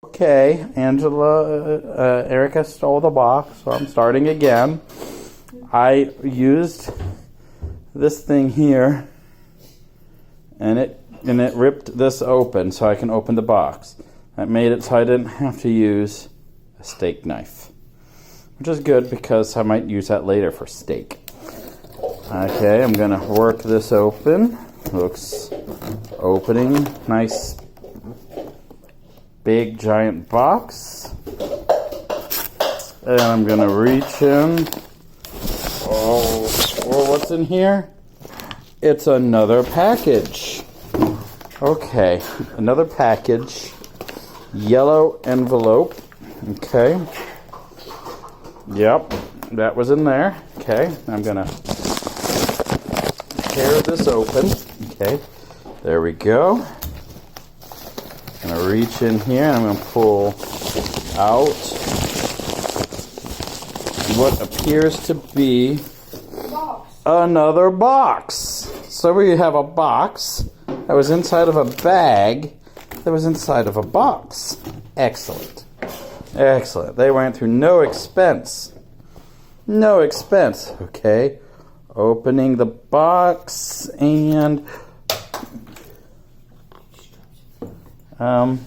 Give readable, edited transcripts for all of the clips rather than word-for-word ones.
Okay, Erica stole the box, so I'm starting again. I used this thing here, and it ripped this open so I can open the box. That made it so I didn't have to use a steak knife, which is good because I might use that later for steak. Okay, I'm gonna work this open. Looks opening, nice big giant box. And I'm gonna reach in. Oh, what's in here? It's another package. Okay, another package. Yellow envelope. Okay. Yep, that was in there. Okay, I'm gonna tear this open. Okay, there we go. I'm going to reach in here and I'm going to pull out what appears to be another box. So we have a box that was inside of a bag that was inside of a box. Excellent. Excellent. They went through no expense. No expense. Okay. Opening the box and I'll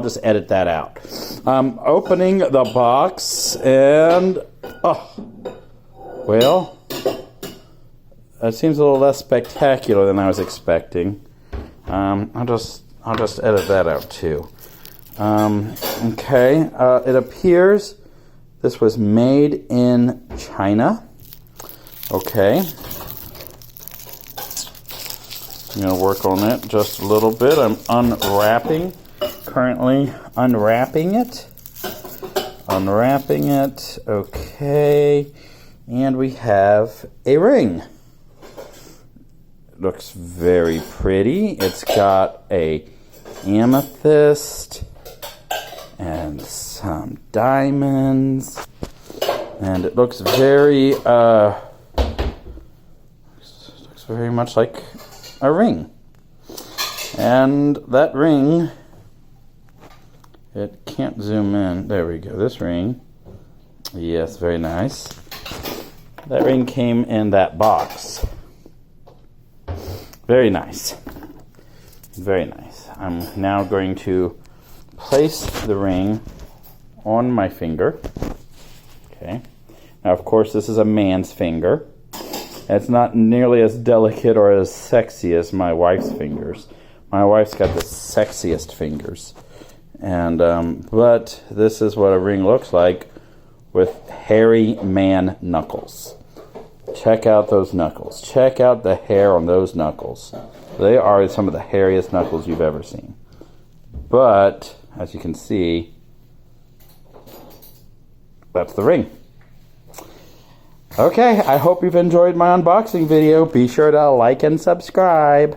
just edit that out. Opening the box and well, it seems a little less spectacular than I was expecting. I'll just edit that out too. Okay, it appears this was made in China. Okay, I'm going to work on it just a little bit. I'm currently unwrapping it. Okay, and we have a ring. It looks very pretty. It's got a amethyst and some diamonds, and it looks very much like a ring. And that ring, it can't zoom in. There we go. This ring, yes, very nice. That ring came in that box. Very nice. Very nice. I'm now going to place the ring on my finger. Okay. Now, of course, this is a man's finger. It's not nearly as delicate or as sexy as my wife's fingers. My wife's got the sexiest fingers. And but this is what a ring looks like with hairy man knuckles. Check out those knuckles. Check out the hair on those knuckles. They are some of the hairiest knuckles you've ever seen. But, as you can see, that's the ring. Okay, I hope you've enjoyed my unboxing video. Be sure to like and subscribe.